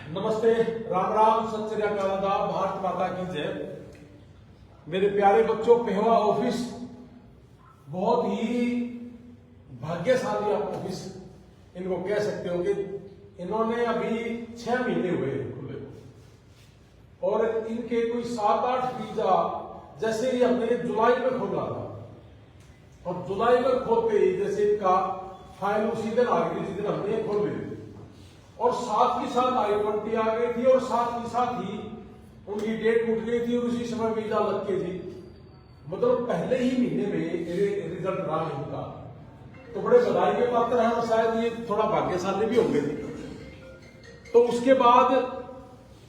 नमस्ते, राम राम, सत श्री अकाल, आदाब, भारत माता की जय। मेरे प्यारे बच्चों, पेहवा ऑफिस बहुत ही भाग्यशाली ऑफिस इनको कह सकते हो कि इन्होंने अभी 6 महीने हुए खुले और इनके कोई 7-8 वीजा जैसे ही हमने जुलाई में खोला था और जुलाई में खोलते ही जैसे इनका फाइल उसी दिन आ गई, जिस दिन हमने खोल दी और साथ ही साथ I-20 आ गई थी और साथ ही उनकी डेट उठ गई थी और उसी समय वीजा लग के थी। मतलब पहले ही महीने में रिजल्ट रहा इनका, तो बड़े बधाई के पात्र हैं और शायद ये थोड़ा भाग्यशाली भी होंगे। तो उसके बाद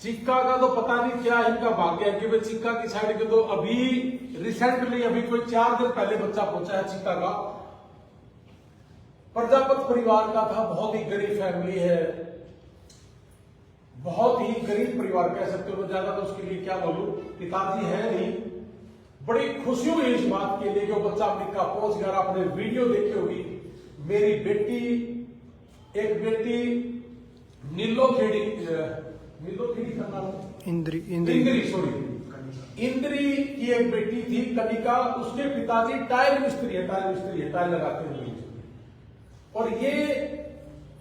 चिक्का का तो पता नहीं क्या इनका भाग्य है कि वे चिक्का की साइड के तो अभी रिसेंटली अभी कोई 4 दिन पहले बच्चा पहुंचा है चिक्का का। प्रजापत परिवार का था, बहुत ही गरीब फैमिली है, बहुत ही गरीब परिवार कह सकते हो। ज्यादा तो उसके लिए क्या बोलूं, पिताजी है नहीं। बड़ी खुशी हुई इस बात के लिए कि वो बच्चा अमेरिका पहुंच गया। आपने वीडियो देखी होगी, मेरी बेटी, एक बेटी नीलोखेड़ी का नाम इंद्री की एक बेटी थी, कनिका। उसके पिताजी टाइल मिस्त्री है, टाइल लगाते हैं। और ये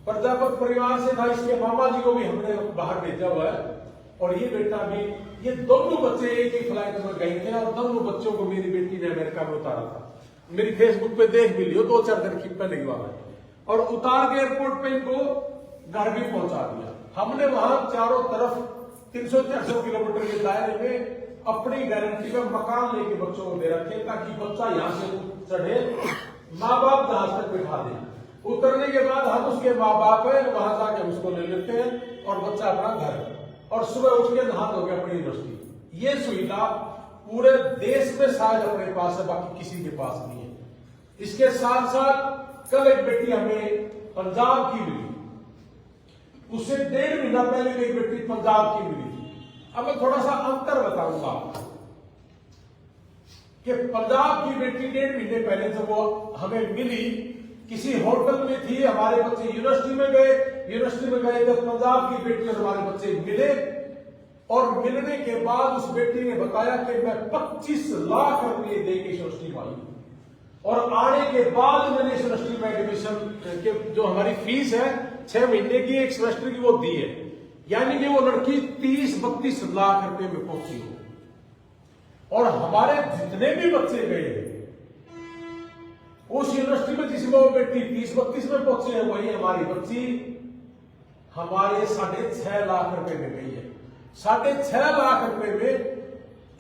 प्रजापत परिवार से था, इसके मामा जी को भी हमने बाहर भेजा हुआ है और ये बेटा भी। ये दोनों बच्चे एक ही फ्लाइट में गए थे और दोनों बच्चों को मेरी बेटी ने अमेरिका में उतारा था। मेरी फेसबुक पे देख भी लियो, 2-4 दिन की पहले की बात है। और उतार के एयरपोर्ट पे इनको घर भी पहुंचा दिया। हमने वहां चारों तरफ 300-400 किलोमीटर के दायरे में अपनी गारंटी में मकान लेके बच्चों को दे रखे ताकि बच्चा यहाँ से चढ़े, माँ बाप जहाज तक बिठा दे। उतरने के बाद हम उसके माँ बाप है वहां जाके हम उसको ले लेते हैं और बच्चा अपना घर, और सुबह उठ के नहा धो के अपनी यूनिवर्सिटी। ये सुविधा पूरे देश में शायद अपने पास है, बाकी किसी के पास नहीं है। इसके साथ साथ कल एक बेटी हमें पंजाब की मिली, उससे 1.5 महीना पहले एक बेटी पंजाब की मिली थी। अब मैं थोड़ा सा अंतर बताऊंगा कि पंजाब की बेटी 1.5 महीने पहले जब वो हमें मिली, किसी होटल में थी, हमारे बच्चे यूनिवर्सिटी में गए तो पंजाब की बेटी और हमारे बच्चे मिले। और मिलने के बाद उस बेटी ने बताया कि मैं 25 लाख रुपए देके इस यूनिवर्सिटी में आई और आने के बाद मैंने इस यूनिवर्सिटी में एडमिशन के जो हमारी फीस है 6 महीने की, 1 सेमेस्टर की, वो दी है। यानी कि वो लड़की 30-32 लाख रुपए में पहुंची हो। और हमारे जितने भी बच्चे गए उस यूनिवर्सिटी में जिसमें वो बेटी 30-32 में पहुंचे हैं, वही हमारी बच्ची हमारे 6.5 लाख रुपए में गई है। 6.5 लाख रुपए में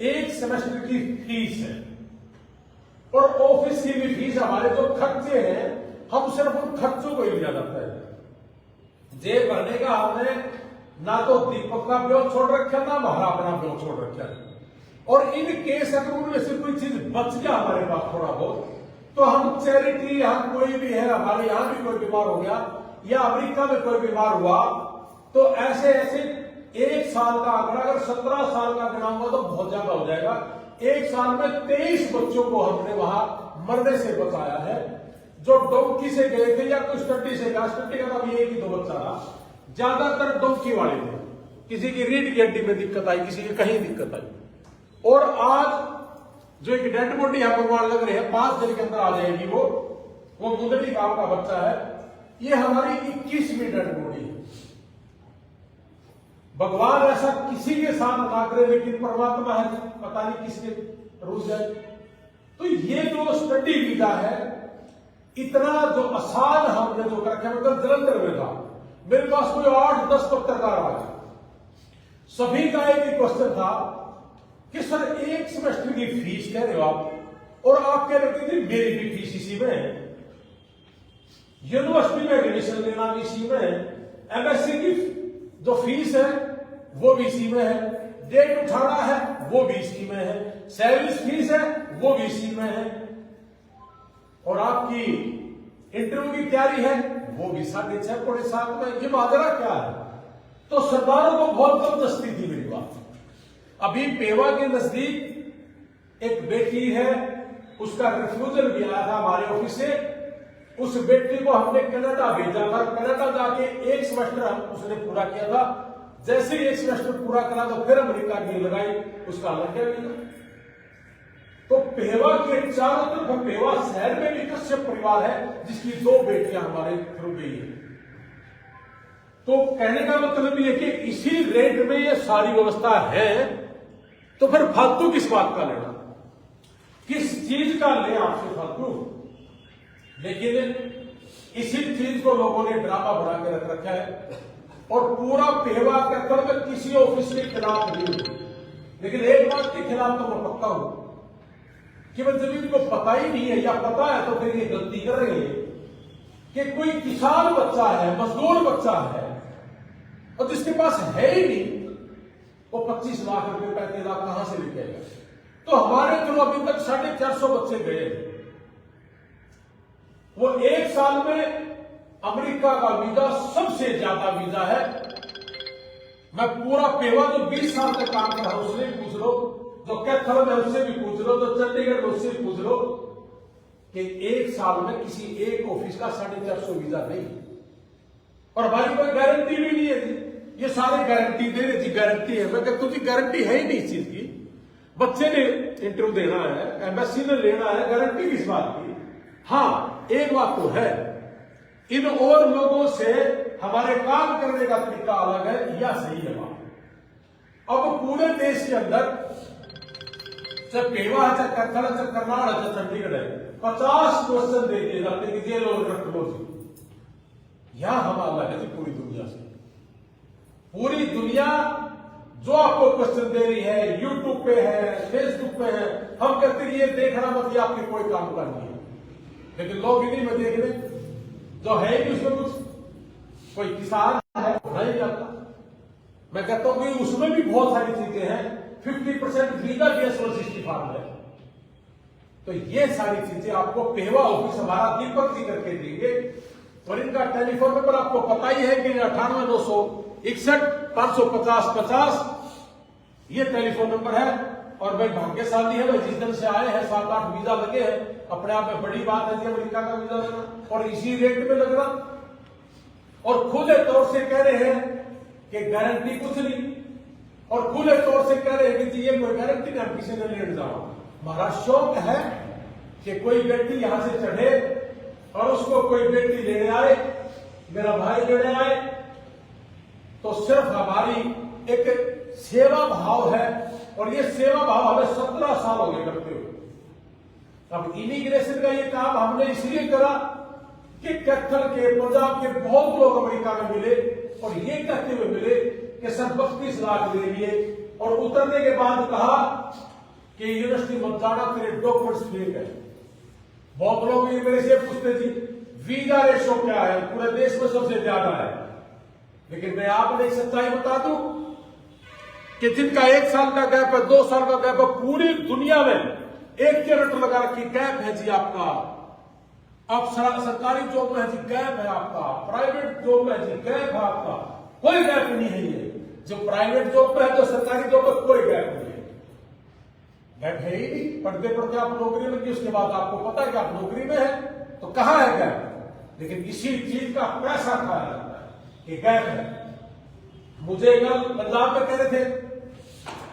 1 सेमेस्टर की फीस है और ऑफिस की भी फीस। हमारे जो खर्चे हैं, हम सिर्फ उन खर्चों को ही लिया जाता है। जेब भरने का हमने ना तो दीपक का ब्योर छोड़ रखा, ना हमारा अपना ब्योर छोड़ रखा। और इन केस अगर उनमें से कोई चीज बच गया हमारे पास थोड़ा बहुत, तो हम चैरिटी, हम कोई भी है, हमारे यहां भी कोई बीमार हो गया या अमेरिका में कोई बीमार हुआ, तो ऐसे 1 साल का आंकड़ा, अगर 17 साल का गिनाम हुआ तो बहुत ज्यादा हो जाएगा। 1 साल में 23 बच्चों को हमने वहां मरने से बचाया है, जो डोंकी से गए थे या कुछ स्टडी से गया। स्टडी का तो एक ही 2 बच्चा था, ज्यादातर डोंकी वाले थे। किसी की रीढ़ की हड्डी में दिक्कत आई, किसी की कहीं दिक्कत आई। और आज जो एक डेड बॉडी यहां भगवान लग रहे हैं, 5 दिन के अंदर आ जाएगी वो मुंदड़ी गांव का बच्चा है। ये हमारी 21वीं डेड बॉडी है। भगवान ऐसा किसी के साथ ना करे, लेकिन परमात्मा है, पता नहीं किसके रूस जाए। तो ये जो स्टडी वीजा है, इतना जो आसान हमने जो कर रखा, मतलब जलंधर में था, मेरे पास कोई 8-10 पत्रकार आ गए। सभी का एक ही क्वेश्चन था कि सर 1 सेमेस्टर की फीस कह रहे हो आप, और आप कह रहे थे मेरी भी फीस इसी में है, यूनिवर्सिटी में एडमिशन लेना भी इसी में है, एमएससी की जो फीस है वो भी इसी में है, डेट उठाना है वो भी इसी में है, सर्विस फीस है वो भी इसी में है, और आपकी इंटरव्यू की तैयारी है वो भी 6.5-7 में। ये माजरा क्या है? तो सरदारों को बहुत जबरदस्ती थी मेरी बात। अभी पेवा के नजदीक एक बेटी है, उसका रिफ्यूजल भी आया था हमारे ऑफिस से। उस बेटी को हमने कनाडा भेजा था, कनाडा जाके 1 सेमेस्टर उसने पूरा किया था। जैसे ही एक सेमेस्टर पूरा करा तो फिर अमेरिका की लगाई, उसका अलग क्या वीजा। तो पेवा के चारों तरफ, पेवा शहर में भी कश्यप परिवार है जिसकी 2 बेटियां हमारे थ्रू गई है। तो कहने का मतलब ये कि इसी रेट में ये सारी व्यवस्था है, तो फिर फालतू किस बात का लेना, किस चीज का ले आपसे फालतू। लेकिन इसी चीज को लोगों ने ड्रामा बना के रख रखा है और पूरा पेवा के अंतर्गत किसी ऑफिस के खिलाफ नहीं हुई। लेकिन एक बात के खिलाफ तो मैं पक्का हूं कि जब इनको पता ही नहीं है या पता है तो फिर ये गलती कर रहे हैं कि कोई किसान बच्चा है, मजदूर बच्चा है और जिसके पास है ही नहीं, वो 25 लाख रुपए 35 लाख कहां से लेके आएगा। तो हमारे थ्रू अभी तक 450 बच्चे गए, वो एक साल में अमेरिका का वीजा सबसे ज्यादा वीजा है। मैं पूरा पेवा जो 20 साल तक काम कर रहा हूं उससे भी पूछ लो, जो कैथल में उससे भी पूछ लो, तो चंडीगढ़ में उससे भी पूछ लो कि एक साल में किसी एक ऑफिस का 450 वीजा नहीं। और हमारी कोई गारंटी भी नहीं है जी, ये सारे गारंटी दे रहे जी, गारंटी है। मैं कहता हूं जी गारंटी है ही नहीं इस चीज की। बच्चे ने इंटरव्यू देना है, एम्बेसी ने लेना है, गारंटी किस बात की। हाँ, एक बात तो है, इन और लोगों से हमारे काम करने का तरीका अलग है, या सही है बात। अब पूरे देश के अंदर चाहे पेवा है, चाहे कैथल है, चाहे करनाल है, चाहे चंडीगढ़ है, 50 क्वेश्चन दे दिए जाते हैं कि ये लोग रख लो जी। यहां हम अलग है जी पूरी दुनिया से। पूरी दुनिया जो आपको क्वेश्चन दे रही है, यूट्यूब पे है, फेसबुक पे है, हम कहते हैं ये देखना मत, ये आपके कोई काम का नहीं है। लेकिन लोग इन्हीं में देख रहे जो है कि उसमें कुछ कोई किसान है नहीं जाता। मैं कहता हूं कि उसमें भी बहुत सारी चीजें हैं। 50% वीजा बेस रजिस्ट्री फार्म है। तो ये सारी चीजें आपको पेवा ऑफिस हमारा दीपक जी करके देंगे। और इनका टेलीफोन नंबर आपको पता ही है कि 98 550 50 ये टेलीफोन नंबर है। और भाई भाग्यशाली है भाई, जिस दिन से आए हैं 7-8 वीजा लगे हैं, अपने आप में बड़ी बात है जी अमेरिका का वीजा लगना और इसी रेट में लगना। और खुले तौर से कह रहे हैं कि गारंटी कुछ नहीं, और खुले तौर से कह रहे हैं कि जी ये कोई गारंटी नहीं, हम किसी ने लेट जाओ। हमारा शौक है कि कोई व्यक्ति यहां से चढ़े और उसको कोई व्यक्ति लेने आए, मेरा भाई लेने आए, तो सिर्फ हमारी एक सेवा भाव है। और ये सेवा भाव हमें 17 साल हो गए करते हुए। अब इमिग्रेशन का ये काम हमने इसलिए करा कि कैथल के, पंजाब के बहुत लोग अमेरिका में मिले और ये कहते हुए मिले कि सर 32 लाख ले लिए, और उतरने के बाद कहा कि यूनिवर्सिटी मत जाना, तेरे डॉक्यूमेंट्स फेक है। बहुत लोग मेरे से पूछते जी वीजा रेशो क्या है, पूरे देश में सबसे ज्यादा है। लेकिन मैं आपने एक सच्चाई बता दूं कि जिनका 1 साल का गैप है, 2 साल का गैप है, पूरी दुनिया में 1 कैरेट लगा रखी गैप है जी आपका। आप सरकारी जॉब में है जी गैप है आपका, प्राइवेट जॉब में है जी गैप है आपका, कोई गैप नहीं है। ये जो प्राइवेट जॉब में है, जो सरकारी जॉब में कोई गैप नहीं है। गैप है ही नहीं। पढ़ते पढ़ते आप नौकरी लगी, उसके बाद आपको पता है कि आप नौकरी में है, तो कहां है गैप। लेकिन इसी चीज का पैसा खाया जाता है कि गैप है। मुझे कल पंजाब में कह रहे थे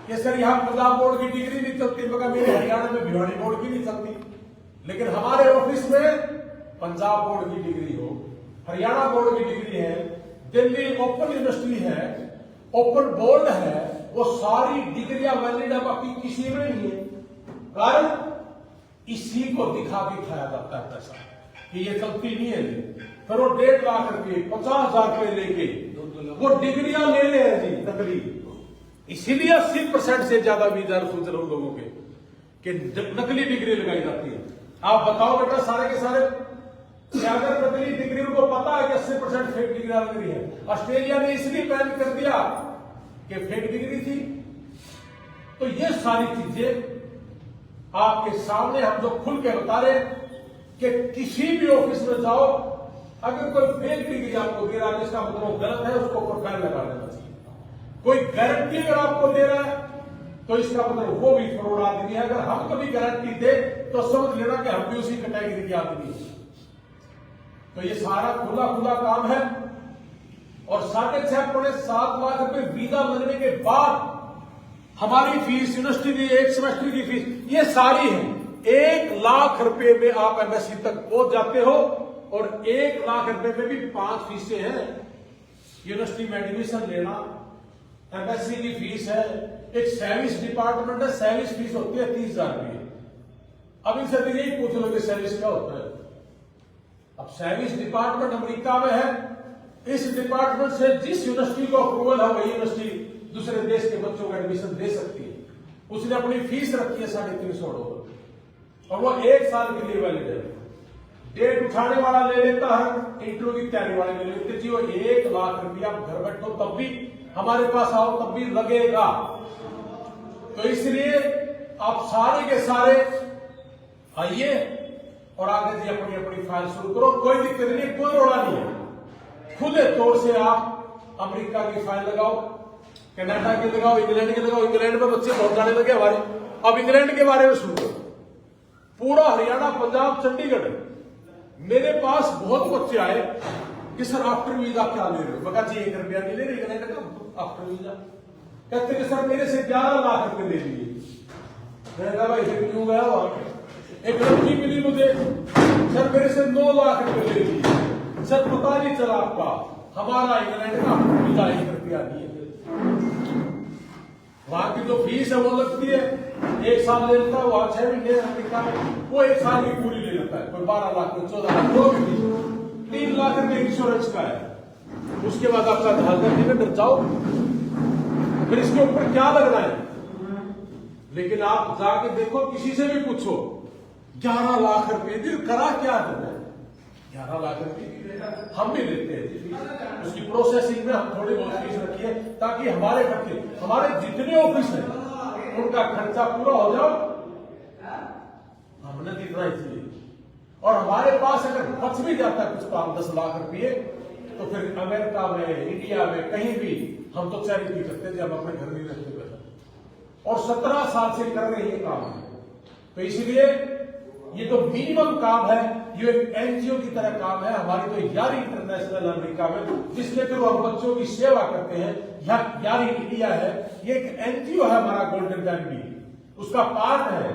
कि सर यहां पंजाब बोर्ड की डिग्री नहीं चलती, मगर मेरे हरियाणा में भिवानी बोर्ड की नहीं चलती। लेकिन हमारे ऑफिस में पंजाब बोर्ड की डिग्री हो, हरियाणा बोर्ड की डिग्री है, दिल्ली ओपन यूनिवर्सिटी है, ओपन बोर्ड है, वो सारी डिग्रियां वैलिड है, बाकी किसी में नहीं है। कारण इसी को दिखा के खाया जाता है पैसा कि ये चलती नहीं है। फिर वो 1.5 लाख रुपए 50,000 रुपए लेके वो डिग्रियां ले ले हैं जी नकली। इसीलिए 80% से ज्यादा वीजा सोच रहे लोगों के कि नकली डिग्री लगाई जाती है। आप बताओ बेटा सारे के सारे, अगर नकली डिग्री उनको पता है कि 80% फेक डिग्री लग रही है। ऑस्ट्रेलिया ने इसलिए बैन कर दिया कि फेक डिग्री थी। तो ये सारी चीजें आपके सामने हम जो खुल के बता रहे कि किसी भी ऑफिस में जाओ, अगर कोई फेक डिग्री आपको दे रहा है जिसका मतलब गलत है, उसको ऊपर बैन लगा देना चाहिए। कोई गारंटी अगर आपको दे रहा है तो इसका मतलब वो भी फ्रॉड आदमी है। अगर हम कभी गारंटी दे तो समझ लेना कि हम भी उसी कैटेगरी के आदमी हैं। तो ये सारा खुला खुला काम है। और 6.5-7 लाख रुपए वीजा लगने के बाद हमारी फीस, यूनिवर्सिटी की एक सेमेस्टर की फीस, ये सारी है। 1 लाख रुपए में आप एमएससी तक पहुंच जाते हो और 1 लाख रुपए में भी 5 फीसें हैं। यूनिवर्सिटी में एडमिशन लेना, एमएससी की फीस है, एक सर्विस डिपार्टमेंट है, सर्विस फीस होती है 30,000 रुपये। अब इनसे तो यही पूछ लो कि सर्विस क्या होता है। अब सर्विस डिपार्टमेंट अमेरिका में है, इस डिपार्टमेंट से जिस यूनिवर्सिटी को अप्रूवल है वही यूनिवर्सिटी दूसरे देश के बच्चों को एडमिशन दे सकती है। उसने अपनी फीस रखी है $350 और वो 1 साल के लिए वैलिड है। डेट उठाने वाला ले लेता है, इंटरव्यू की तैयारी वाले ले लेते जी। वो 1 लाख रुपया घर बैठो तब भी हमारे पास आओ तब भी लगेगा। तो इसलिए आप सारे के सारे आइए और आगे जी अपनी अपनी फाइल शुरू करो, कोई दिक्कत नहीं, कोई रोड़ा नहीं है। खुले तौर से आप अमेरिका की फाइल लगाओ, कनाडा की लगाओ, इंग्लैंड की लगाओ। इंग्लैंड में बच्चे बहुत जाने लगे हमारे। अब इंग्लैंड के बारे में सुनो, पूरा हरियाणा, पंजाब, चंडीगढ़, मेरे पास बहुत बच्चे आए कि सर आफ्टर वीजा क्या ले रहे हो? मैं कहा जी 1 रुपया नहीं ले रहे इंग्लैंड का आफ्टर वीजा। कहते कि सर मेरे से 11 लाख रुपए ले लिए। मैंने कहा भाई फिर क्यों गया वहां पे? एक लड़की मिली मुझे, सर मेरे से 9 लाख रुपए ले लिए। सर पता नहीं चला आपका, हमारा इंग्लैंड का वीजा 1 रुपया नहीं है। वहां की जो फीस है वो लगती है, 1 साल ले लेता है, वहां 6 महीने अमेरिका में वो 1 साल की पूरी ले लेता है। कोई 12 लाख में 14 लाख, जो भी 3 लाख रुपए इंश्योरेंस का है। उसके बाद आपका हालत नहीं डर जाओ, फिर इसके ऊपर क्या लगना है। लेकिन आप जाके देखो, किसी से भी पूछो, 11 लाख रुपए दिल करा क्या है? 11 लाख रुपए हम भी लेते हैं। उसकी प्रोसेसिंग में हम थोड़ी बहुत फीस रखी है ताकि हमारे खर्चे, हमारे जितने ऑफिस हैं उनका खर्चा पूरा हो जाओ, हमने इतना ही चाहिए। और हमारे पास अगर बच भी जाता है कुछ काम 10 लाख रुपये, तो फिर अमेरिका में, इंडिया में, कहीं भी हम तो चैरिटी करते हैं, जब अपने घर में रहते हुए। और 17 साल से कर रहे हैं काम। तो इसलिए ये तो मिनिमम काम है, ये एक एनजीओ की तरह काम है। हमारी तो यारी इंटरनेशनल अमेरिका में, जिसके थ्रू हम बच्चों की सेवा करते हैं, यारी इंडिया है, ये एक एनजीओ है हमारा गोल्डन फैमिली। उसका पार्ट है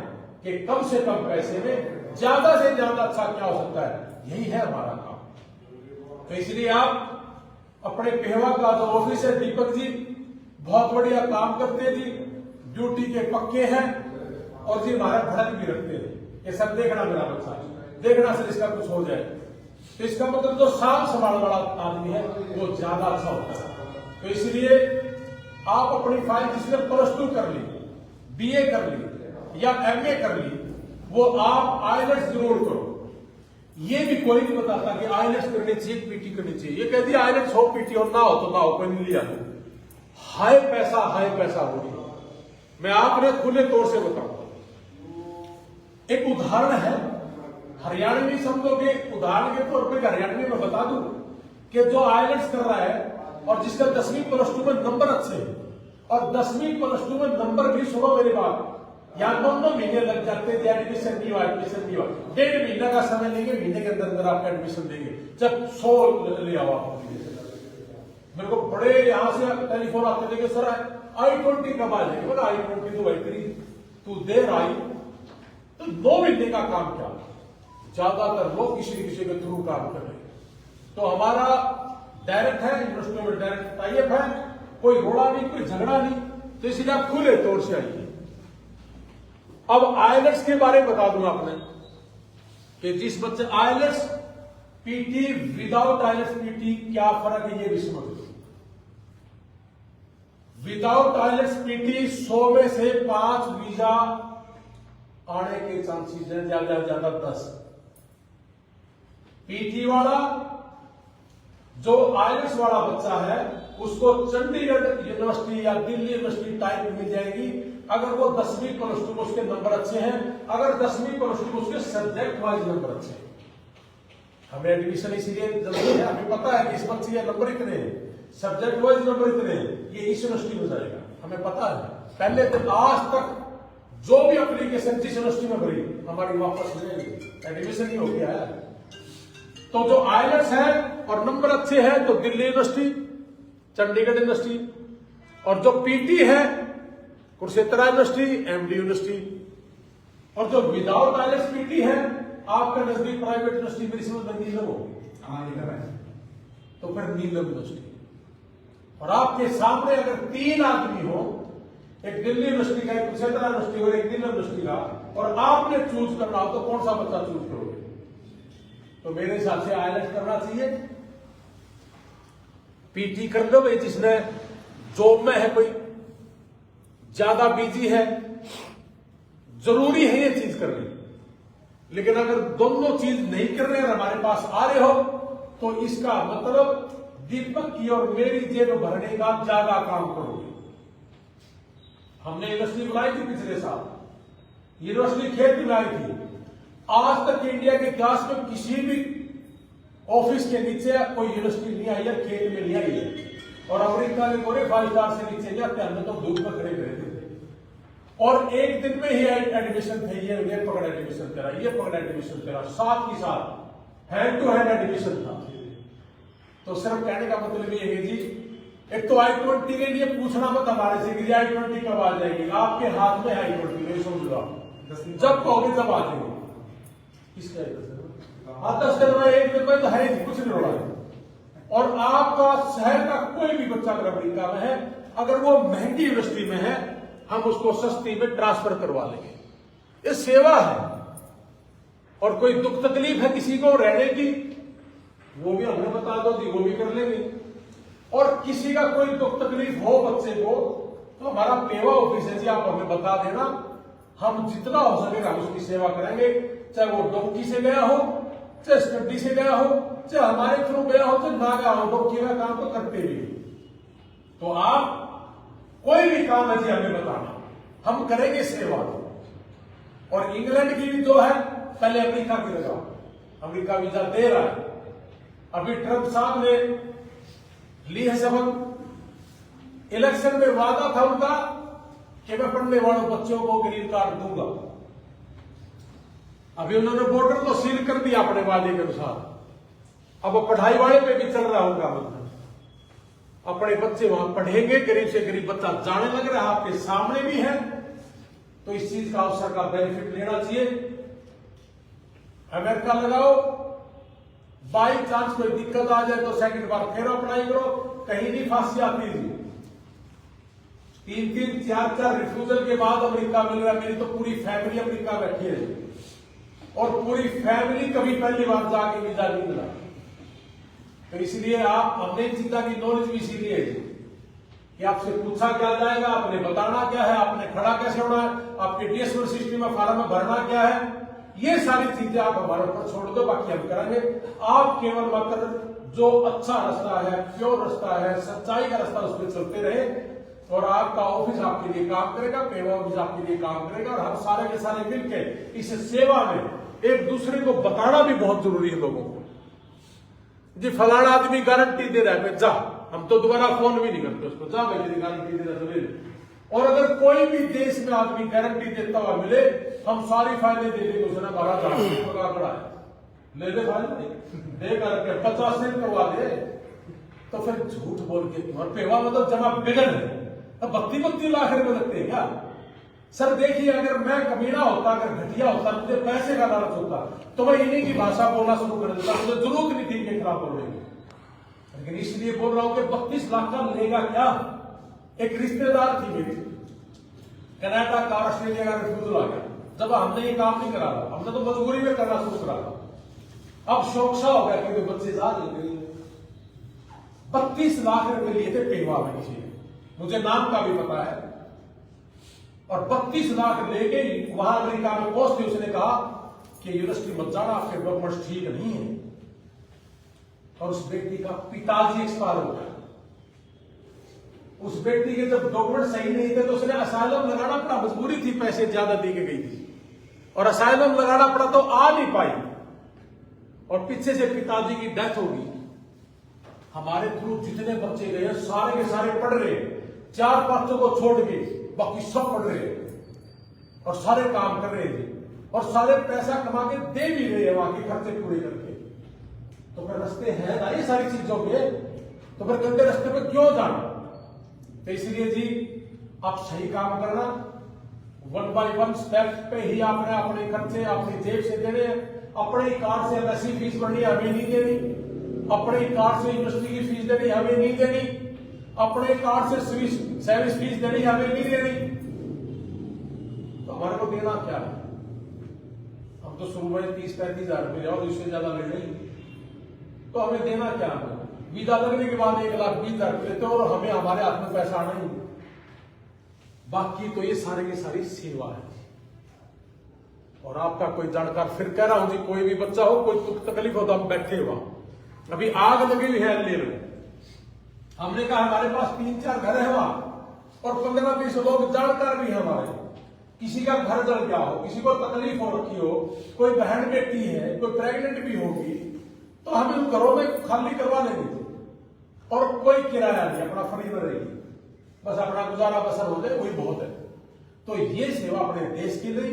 कि कम से कम पैसे में ज्यादा से ज्यादा अच्छा क्या हो सकता है, यही है हमारा काम। तो इसलिए आप अपने पेहवा का जो ऑफिस है, दीपक जी बहुत बढ़िया काम करते हैं जी, ड्यूटी के पक्के हैं और जी हमारा भड़क भी रखते हैं कि सब देखना मेरा बच्चा, देखना सर इसका कुछ हो जाए। तो इसका मतलब जो साफ संभाल वाला आदमी है वो ज्यादा अच्छा होता है। तो इसलिए आप अपनी फाइल, जिसने +2 कर ली, BA कर ली या MA कर ली, वो आप आईलेट्स जरूर करो। ये भी कोई नहीं बताता कि आईलेट्स करनी चाहिए, PT करनी चाहिए। ये कहती है आईलेट्स हो, PT हो, ना हो तो ना हो, कोई नहीं लिया। हाई पैसा होगी। मैं आपने खुले तौर से बताऊंगा। एक उदाहरण है, हरियाणवी समझो कि उदाहरण के तौर पर हरियाणवी में बता दूं कि जो आईलेट्स कर रहा है और जिसका 10वीं +2 में नंबर अच्छे हैं, और 10वीं +2 में नंबर भी, सुनो मेरी बात, या 9 महीने लग जाते हैं, एडमिशन नहीं हुआ, 1.5 महीने का समय लेंगे, महीने के अंदर अंदर आपका एडमिशन देंगे। जब 100 ले आओ आप। मेरे को बड़े यहां से टेलीफोन आते थे कि सर I-20 कब आ जाएगी? बोला I-20 तो भाई तू देर आई तो 2 महीने का काम क्या, ज्यादातर लोग किसी के थ्रू काम कर रहे हैं। तो हमारा डायरेक्ट है, यूनिवर्सिटी में डायरेक्ट टाइप है, कोई रोड़ा नहीं, कोई झगड़ा नहीं। तो इसलिए आप खुले तौर से आइए। अब आईलेट्स के बारे में बता दूंगा आपने कि जिस बच्चे IELTS PT, without IELTS PT क्या फर्क है, ये भी समझ लो। विदाउट आईलेट्स PT 100 में से 5 वीजा आने के चांसेस हैं, ज्यादा ज्यादा 10। PT वाला, जो आईलेट्स वाला बच्चा है, उसको चंडीगढ़ यूनिवर्सिटी या दिल्ली यूनिवर्सिटी टाइप मिल जाएगी अगर वो 10वीं +2 में उसके नंबर अच्छे हैं, अगर 10वीं +2 में उसके सब्जेक्ट वाइज नंबर अच्छे हैं। हमें एडमिशन इसीलिए जरूरी है, हमें पता है कि इस बच्चे के नंबर इतने हैं, सब्जेक्ट वाइज नंबर इतने हैं, ये इस यूनिवर्सिटी में जाएगा, हमें पता है। पहले दिन आज तक जो भी एप्लीकेशन जिस यूनिवर्सिटी में भरी हमारी वापस हो जाएगी, एडमिशन ही हो गया है। तो जो आईलेट्स है और नंबर अच्छे हैं तो दिल्ली यूनिवर्सिटी, चंडीगढ़ यूनिवर्सिटी, और जो पीटी है कुरुक्षेत्र यूनिवर्सिटी, एमडी यूनिवर्सिटी, और जो विदाउट आईएलटीएस पीटी है आपका नजदीक प्राइवेट यूनिवर्सिटी मेरी समझ में नीलम होगी, तो फिर नीलम यूनिवर्सिटी। और आपके सामने अगर 3 आदमी हो, एक दिल्ली यूनिवर्सिटी का, एक कुरुक्षेत्र यूनिवर्सिटी और एक नीलम यूनिवर्सिटी का, और आपने चूज करना हो तो कौन सा बच्चा चूज करोगे? तो मेरे हिसाब से आईएलटीएस करना चाहिए, पीटी कर लो भाई, जिसने जॉब में है, कोई ज्यादा बिजी है, जरूरी है ये चीज करनी। लेकिन अगर दोनों चीज नहीं कर रहे और हमारे पास आ रहे हो तो इसका मतलब दीपक की और मेरी जेब भरने का ज्यादा काम करोगे। हमने यूनिवर्सिटी बुलाई थी पिछले साल, यूनिवर्सिटी खेत में आई थी। आज तक इंडिया के इतिहास में किसी भी ऑफिस के नीचे कोई यूनिवर्सिटी नहीं आई है, खेत में नहीं आई है। और अमेरिका में कोई 5 स्टार से नीचे जाते, हमने तो धूप में खड़े रहते थे। और एक दिन में ही एडमिशन थे, ये पकड़ एडमिशन तेरा, ये पकड़ एडमिशन तेरा, साथ ही साथ हैंड टू हैंड एडमिशन था। तो सिर्फ कहने का मतलब ये है जी, एक तो I-20 के लिए पूछना मत हमारे से कि I-20 कब आ जाएगी, आपके हाथ में I-20 नहीं, समझ लो, जब कहोगे तब आ जाएगी। किसका है 10 दिन में, 1 दिन में तो है कुछ नहीं हो रहा है। और आपका शहर का कोई भी बच्चा अगर अमेरिका में है, अगर वो महंगी यूनिवर्सिटी में है, हम उसको सस्ती में ट्रांसफर करवा लेंगे। ये सेवा है। और कोई दुख तकलीफ है किसी को रहने की, वो भी हमें बता दो जी, वो भी कर लेंगे। और किसी का कोई दुख तकलीफ हो बच्चे को, तो हमारा पेवा ऑफिस है जी, आप हमें बता देना, हम जितना हो सकेगा हम उसकी सेवा करेंगे। चाहे वो डोंकी से गया हो, चाहे स्टडी से गया हो, चाहे हमारे थ्रू गया हो, चाहे ना गया हो, डोंकी का काम तो करते भी। तो आप कोई भी काम है जी हमें बताना, हम करेंगे सेवा। और इंग्लैंड की भी जो है, पहले अमेरिका की लगाओ, अमेरिका वीजा दे रहा है। अभी ट्रंप साहब ने ली है शपथ, इलेक्शन में वादा था उनका कि मैं पढ़ने वालों बच्चों को ग्रीन कार्ड दूंगा। अभी उन्होंने बॉर्डर तो सील कर दिया अपने वादे के अनुसार, अब वो पढ़ाई वाले पे भी चल रहा होगा, मतलब अपने बच्चे वहां पढ़ेंगे, गरीब से गरीब बच्चा जाने लग रहा है, आपके सामने भी है। तो इस चीज का अवसर का बेनिफिट लेना चाहिए। अमेरिका लगाओ, बाई चांस कोई दिक्कत आ जाए तो सेकंड बार फिर अप्लाई करो, कहीं नहीं फांसी आती थी। 3-3, 4-4 रिफ्यूजल के बाद अमेरिका मिल रहा है। मेरी तो पूरी फैमिली अमेरिका बैठी है, और पूरी फैमिली कभी पहली बार जाके वीजा नहीं मिला। तो इसलिए आप अपने चिंता की नॉलेज भी इसीलिए है कि आपसे पूछा क्या जाएगा, आपने बताना क्या है, आपने खड़ा कैसे होना है, आपके डीएस सिस्टम में फॉर्म में भरना क्या है, ये सारी चीजें आप हमारे ऊपर छोड़ दो, बाकी हम करेंगे। आप केवल मात्र जो अच्छा रास्ता है, प्योर रास्ता है, सच्चाई का रास्ता, उस पर चलते रहे, और आपका ऑफिस आपके लिए काम करेगा, पेवा ऑफिस आपके लिए काम करेगा। और हम सारे के सारे मिलकर इस सेवा में एक दूसरे को बताना भी बहुत जरूरी है लोगों को। जी फलाना आदमी गारंटी दे रहा है, जा, हम तो दोबारा फोन भी नहीं करते उसको, जा भाई तेरी गारंटी दे रहा है। और अगर कोई भी देश में आदमी गारंटी देता हुआ मिले, हम सारी फायदे दे देंगे, उसने 12,000 पगार बढ़ाया, ले ले फायदे दे करके 50 सेंट करवा दे। तो फिर झूठ बोल के तुम्हारा पेवा मतलब जमा बिगड़ है, तो 32 लाख रुपए लगते हैं क्या? सर देखिए, अगर मैं कमीना होता, अगर घटिया होता, मुझे पैसे का लालच होता, तो मैं इन्हीं की भाषा बोलना शुरू कर देता, मुझे जरूरत नहीं थी कि खराब बोल रही। लेकिन इसलिए बोल रहा हूं कि 32 लाख का लेगा क्या? एक रिश्तेदार थी मेरी, कनाडा का, ऑस्ट्रेलिया का रिफ्यूजल आ गया। जब हमने ये काम नहीं करा था, हमने तो मजबूरी में करना शुरू करा था। अब शौक सा हो गया क्योंकि बच्चे ज्यादा लग गए। 32 लाख रुपए लिए थे पेवा में किसी ने, मुझे नाम का भी पता है। और 32 लाख लेके वहां अमेरिका में पहुंचते उसने कहा कि यूनिवर्सिटी मत जाना, आपके डॉक्यूमेंट्स ठीक नहीं है। और उस व्यक्ति का पिताजी एक्सपायर हो गया। उस व्यक्ति के जब डॉक्यूमेंट सही नहीं थे तो उसने असाइलम लगाना पड़ा, मजबूरी थी, पैसे ज्यादा दी के गई थी, और असाइलम लगाना पड़ा तो आ नहीं पाई, और पीछे से पिताजी की डेथ होगी। हमारे थ्रू जितने बच्चे गए सारे के सारे पढ़ रहे, 4 बच्चों को छोड़ के बाकी सब पढ़ रहे और सारे काम कर रहे थे, और सारे पैसा कमा के दे भी रहे हैं वहां के खर्चे पूरे करके। तो फिर रस्ते हैं ना ये सारी चीजों के। तो फिर गंदे रास्ते पे क्यों जाना? तो इसलिए जी आप सही काम करना, 1 by 1 स्टेप पे ही आपने अपने खर्चे अपनी जेब से देने हैं। अपने कार्ड से वैसी फीस भरनी हमें नहीं देनी, अपने कार्ड से यूनिवर्सिटी की फीस देनी हमें नहीं देनी, अपने कार्ड से सर्विस फीस देनी हमें नहीं देनी। तो हमारे को देना क्या है? हम तो शुरू में 30-35 हजार रुपये जाओ, इससे ज्यादा ले नहीं, तो हमें देना क्या? हमें वीजा लगने के बाद 1,20,000 रुपये देते हो और हमें हमारे हाथ में पैसा आना ही। बाकी तो ये सारे की सारी सेवा है। और आपका कोई जानकार फिर कह रहा हूं जी, कोई भी बच्चा हो कोई तकलीफ हो तो हम बैठे हुआ, अभी आग लगी हुई है अल्ले में, हमने कहा हमारे पास 3-4 घर है वहां और 15-20 लोग जानकार भी है हमारे। किसी का घर जल गया हो, किसी को तकलीफ हो रखी हो, कोई बहन बेटी है, कोई प्रेग्नेंट भी होगी, तो हम इन घरों में खाली करवा लेंगे और कोई किराया नहीं, अपना फ्री में रहेगी, बस अपना गुजारा बसर हो जाए, वही बहुत है। तो ये सेवा अपने देश के लिए,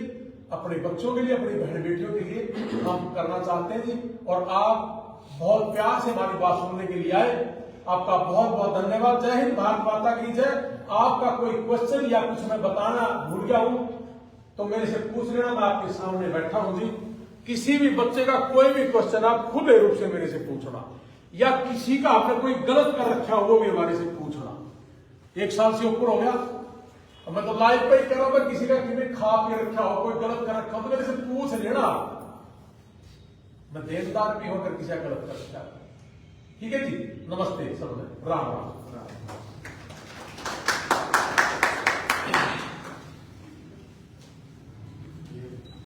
अपने बच्चों के लिए, अपनी बहन बेटियों के लिए हम करना चाहते हैं जी। और आप बहुत प्यार से हमारी बात सुनने के लिए आए, आपका बहुत बहुत धन्यवाद। जय हिंद, भारत माता की जय। आपका कोई क्वेश्चन या कुछ मैं बताना भूल गया हूं तो मेरे से पूछ लेना, मैं आपके सामने बैठा हूं जी। किसी भी बच्चे का कोई भी क्वेश्चन आप खुले रूप से मेरे से पूछना, या किसी का आपने कोई गलत कर रखा हो वो भी हमारे से पूछना। 1 साल से ऊपर हो गया, मैं तो लाइव पे ही कह रहा हूं, किसी का किसी खा पी रखा हो, कोई गलत कर रखा हो तो मेरे से पूछ लेना। मैं देनदार भी होकर किसी का गलत कर रखा। ठीक है जी, नमस्ते सब, राम राम।